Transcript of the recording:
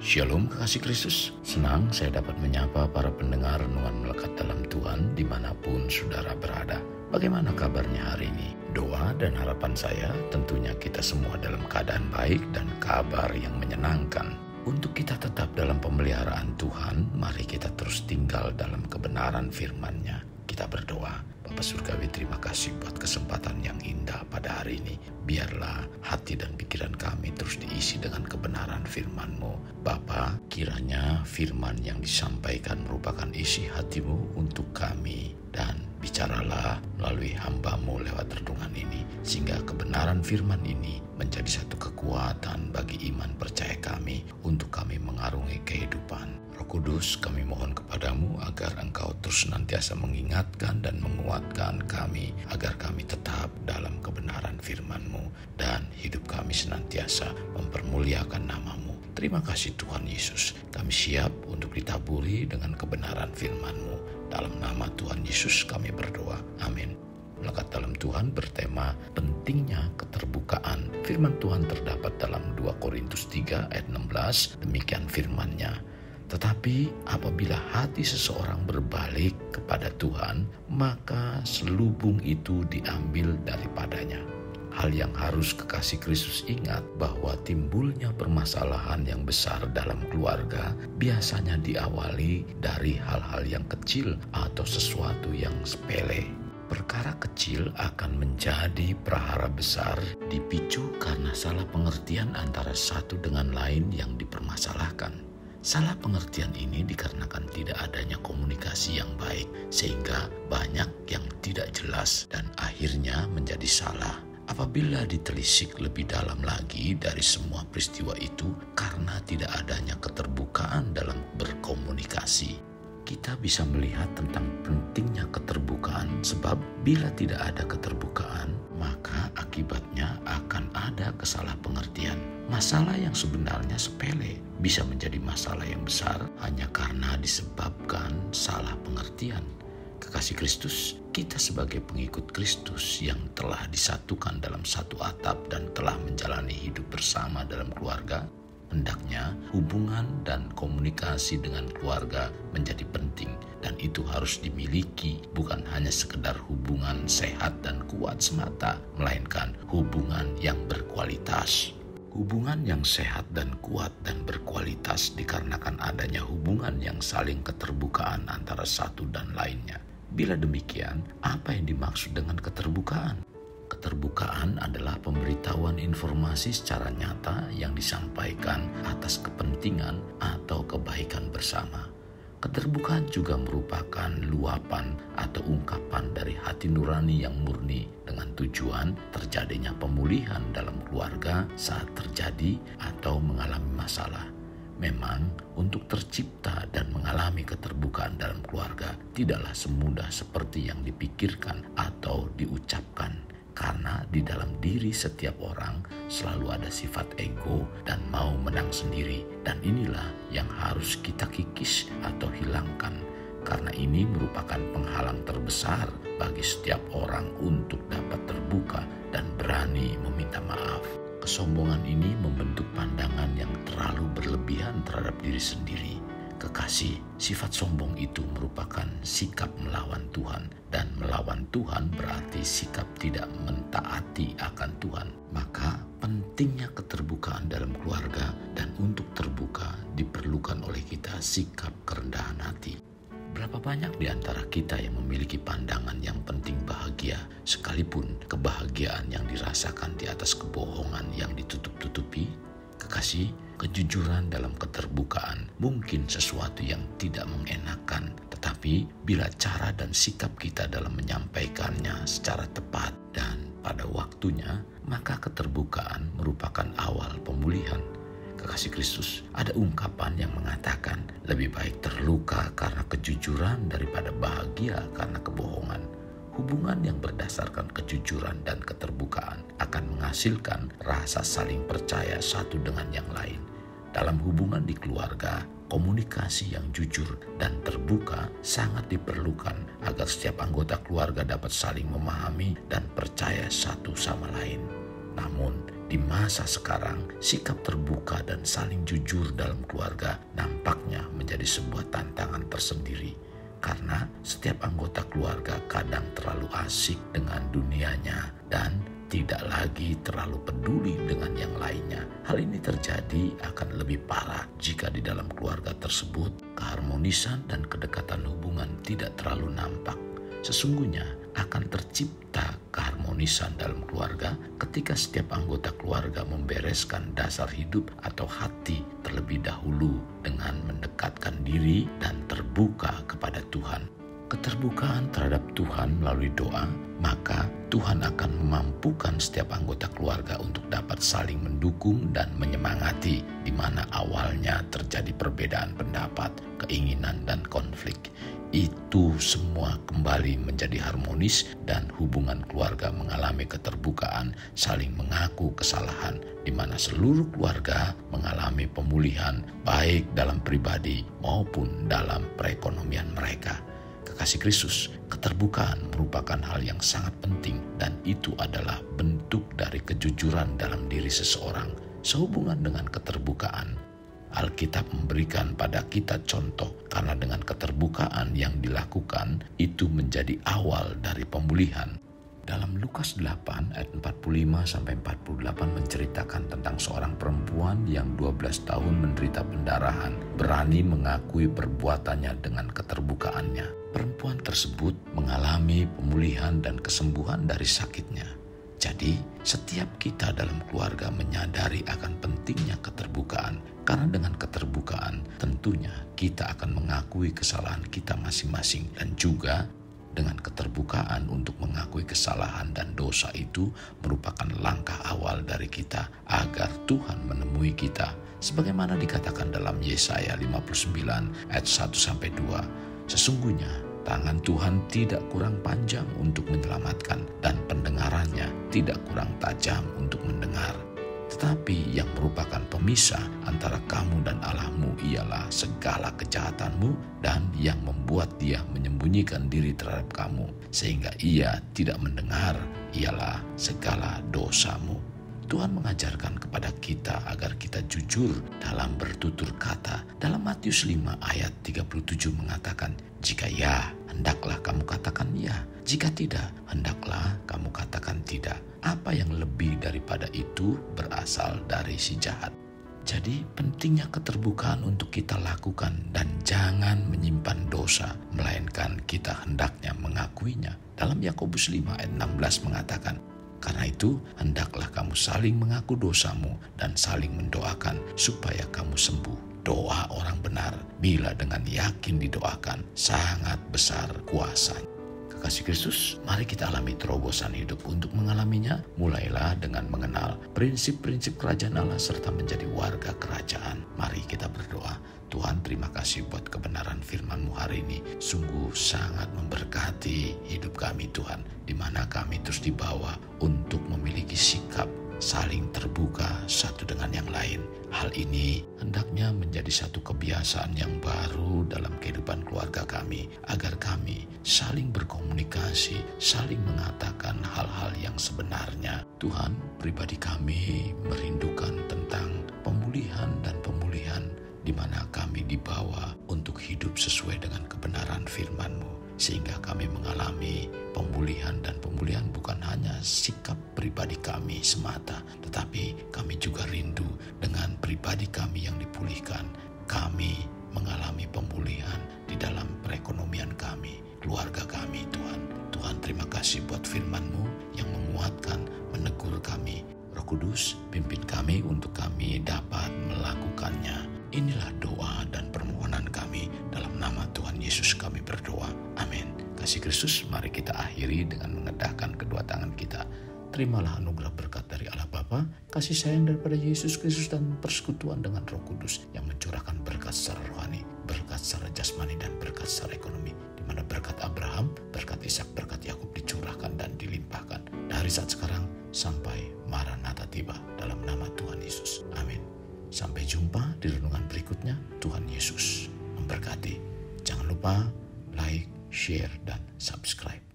Shalom kekasih Kristus, senang saya dapat menyapa para pendengar renungan melekat dalam Tuhan dimanapun saudara berada. Bagaimana kabarnya hari ini? Doa dan harapan saya tentunya kita semua dalam keadaan baik dan kabar yang menyenangkan. Untuk kita tetap dalam pemeliharaan Tuhan, mari kita terus tinggal dalam kebenaran firman-Nya. Kita berdoa. Bapa Surgawi, terima kasih buat kesempatan yang indah pada hari ini. Biarlah hati dan pikiran kami terus diisi dengan kebenaran firman-Mu. Bapa, kiranya firman yang disampaikan merupakan isi hati-Mu untuk kami. Dan bicaralah melalui hamba-Mu lewat renungan ini, sehingga kebenaran firman ini menjadi satu kekuatan bagi iman percaya kami untuk kami mengarungi kehidupan. Roh Kudus, kami mohon kepadamu agar Engkau terus senantiasa mengingatkan dan menguatkan kami, agar kami tetap dalam kebenaran firman-Mu dan hidup kami senantiasa mempermuliakan nama-Mu. Terima kasih Tuhan Yesus, kami siap untuk ditaburi dengan kebenaran firman-Mu. Dalam nama Tuhan Yesus kami berdoa, amin. Melekat dalam Tuhan bertema pentingnya keterbukaan. Firman Tuhan terdapat dalam 2 Korintus 3 ayat 16, demikian firman-Nya. Tetapi apabila hati seseorang berbalik kepada Tuhan, maka selubung itu diambil daripadanya. Hal yang harus kekasih Kristus ingat bahwa timbulnya permasalahan yang besar dalam keluarga biasanya diawali dari hal-hal yang kecil atau sesuatu yang sepele. Perkara kecil akan menjadi prahara besar dipicu karena salah pengertian antara satu dengan lain yang dipermasalahkan. Salah pengertian ini dikarenakan tidak adanya komunikasi yang baik, sehingga banyak yang tidak jelas dan akhirnya menjadi salah. Apabila ditelisik lebih dalam lagi dari semua peristiwa itu karena tidak adanya keterbukaan dalam berkomunikasi, kita bisa melihat tentang pentingnya keterbukaan, sebab bila tidak ada keterbukaan, maka akibatnya akan ada kesalahpengertian. Masalah yang sebenarnya sepele bisa menjadi masalah yang besar hanya karena disebabkan salah pengertian. Kekasih Kristus, kita sebagai pengikut Kristus yang telah disatukan dalam satu atap dan telah menjalani hidup bersama dalam keluarga, hendaknya hubungan dan komunikasi dengan keluarga menjadi penting, dan itu harus dimiliki, bukan hanya sekedar hubungan sehat dan kuat semata, melainkan hubungan yang berkualitas. Hubungan yang sehat dan kuat dan berkualitas dikarenakan adanya hubungan yang saling keterbukaan antara satu dan lainnya. Bila demikian, apa yang dimaksud dengan keterbukaan? Keterbukaan adalah pemberitahuan informasi secara nyata yang disampaikan atas kepentingan atau kebaikan bersama. Keterbukaan juga merupakan luapan atau ungkapan dari hati nurani yang murni dengan tujuan terjadinya pemulihan dalam keluarga saat terjadi atau mengalami masalah. Memang untuk tercipta dan mengalami keterbukaan dalam keluarga tidaklah semudah seperti yang dipikirkan atau diucapkan, karena di dalam diri setiap orang selalu ada sifat ego dan mau menang sendiri, dan inilah yang harus kita kikis atau hilangkan, karena ini merupakan penghalang terbesar bagi setiap orang untuk dapat terbuka dan berani meminta maaf. Kesombongan ini membentuk pandangan yang terlalu berlebihan terhadap diri sendiri. Kekasih, sifat sombong itu merupakan sikap melawan Tuhan, dan melawan Tuhan berarti sikap tidak mentaati akan Tuhan. Maka pentingnya keterbukaan dalam keluarga, dan untuk terbuka diperlukan oleh kita sikap kerendahan hati. Berapa banyak di antara kita yang memiliki pandangan yang penting bahagia, sekalipun kebahagiaan yang dirasakan di atas kebohongan yang ditutup-tutupi? Kekasih, kejujuran dalam keterbukaan mungkin sesuatu yang tidak mengenakan, tetapi bila cara dan sikap kita dalam menyampaikannya secara tepat dan pada waktunya, maka keterbukaan merupakan awal pemulihan. Kekasih Kristus, ada ungkapan yang mengatakan lebih baik terluka karena kejujuran daripada bahagia karena kebohongan. Hubungan yang berdasarkan kejujuran dan keterbukaan akan menghasilkan rasa saling percaya satu dengan yang lain. Dalam hubungan di keluarga, komunikasi yang jujur dan terbuka sangat diperlukan agar setiap anggota keluarga dapat saling memahami dan percaya satu sama lain. Namun, di masa sekarang, sikap terbuka dan saling jujur dalam keluarga nampaknya menjadi sebuah tantangan tersendiri. Karena setiap anggota keluarga kadang terlalu asik dengan dunianya dan tidak lagi terlalu peduli dengan yang lainnya. Hal ini terjadi akan lebih parah jika di dalam keluarga tersebut keharmonisan dan kedekatan hubungan tidak terlalu nampak. Sesungguhnya akan tercipta keharmonisan dalam keluarga ketika setiap anggota keluarga membereskan dasar hidup atau hati terlebih dahulu dengan mendekatkan diri dan terbuka kepada Tuhan. Keterbukaan terhadap Tuhan melalui doa, maka Tuhan akan memampukan setiap anggota keluarga untuk dapat saling mendukung dan menyemangati, di mana awalnya terjadi perbedaan pendapat, keinginan, dan konflik. Itu semua kembali menjadi harmonis dan hubungan keluarga mengalami keterbukaan, saling mengaku kesalahan, di mana seluruh keluarga mengalami pemulihan baik dalam pribadi maupun dalam perekonomian mereka. Kekasih Kristus, keterbukaan merupakan hal yang sangat penting dan itu adalah bentuk dari kejujuran dalam diri seseorang. Sehubungan dengan keterbukaan, Alkitab memberikan pada kita contoh karena dengan keterbukaan yang dilakukan itu menjadi awal dari pemulihan. Dalam Lukas 8 ayat 45-48 menceritakan tentang seorang perempuan yang 12 tahun menderita pendarahan, berani mengakui perbuatannya dengan keterbukaannya. Perempuan tersebut mengalami pemulihan dan kesembuhan dari sakitnya. Jadi, setiap kita dalam keluarga menyadari akan pentingnya keterbukaan. Karena dengan keterbukaan, tentunya kita akan mengakui kesalahan kita masing-masing dan juga dengan keterbukaan untuk mengakui kesalahan dan dosa itu merupakan langkah awal dari kita agar Tuhan menemui kita. Sebagaimana dikatakan dalam Yesaya 59 ayat 1-2, sesungguhnya tangan Tuhan tidak kurang panjang untuk menyelamatkan dan pendengarannya tidak kurang tajam untuk mendengar. Tetapi yang merupakan pemisah antara kamu dan Allahmu ialah segala kejahatanmu dan yang membuat dia menyembunyikan diri terhadap kamu sehingga ia tidak mendengar ialah segala dosamu. Tuhan mengajarkan kepada kita agar kita jujur dalam bertutur kata. Dalam Matius 5 ayat 37 mengatakan, jika ya, hendaklah kamu katakan ya. Jika tidak, hendaklah kamu katakan tidak. Apa yang lebih daripada itu berasal dari si jahat. Jadi pentingnya keterbukaan untuk kita lakukan dan jangan menyimpan dosa, melainkan kita hendaknya mengakuinya. Dalam Yakobus 5 ayat 16 mengatakan, karena itu hendaklah kamu saling mengaku dosamu dan saling mendoakan supaya kamu sembuh. Doa orang benar bila dengan yakin didoakan sangat besar kuasanya. Kekasih Kristus, mari kita alami terobosan hidup untuk mengalaminya. Mulailah dengan mengenal prinsip-prinsip kerajaan Allah serta menjadi warga kerajaan. Mari kita berdoa. Tuhan, terima kasih buat kebenaran firman-Mu hari ini. Sungguh sangat memberkati hidup kami Tuhan, di mana kami terus dibawa untuk memiliki sikap saling terbuka satu dengan yang lain. Hal ini hendaknya menjadi satu kebiasaan yang baru dalam kehidupan keluarga kami, agar kami saling berkomunikasi, saling mengatakan hal-hal yang sebenarnya. Tuhan, pribadi kami merindukan tentang pemulihan dan pemulihan, di mana kami dibawa untuk hidup sesuai dengan kebenaran firman-Mu. Sehingga kami mengalami pemulihan dan pemulihan bukan hanya sikap pribadi kami semata, tetapi kami juga rindu dengan pribadi kami yang dipulihkan. Kami mengalami pemulihan di dalam perekonomian kami, keluarga kami Tuhan. Tuhan, terima kasih buat firman-Mu yang menguatkan, menegur kami. Roh Kudus, pimpin kami untuk kami dapat melakukannya. Inilah doa dan permohonan kami dalam nama Tuhan Yesus kami berdoa. Amin. Kasih Kristus, mari kita akhiri dengan mengedahkan kedua tangan kita. Terimalah anugerah berkat dari Allah Bapa, kasih sayang daripada Yesus Kristus dan persekutuan dengan Roh Kudus yang mencurahkan berkat secara rohani, berkat secara jasmani dan berkat secara ekonomi, di mana berkat Abraham, berkat Ishak, berkat Yakub dicurahkan dan dilimpahkan dari saat sekarang sampai Maranatha tiba dalam nama Tuhan Yesus. Amin. Sampai jumpa di renungan berikutnya. Tuhan Yesus memberkati. Jangan lupa like, share, dan subscribe.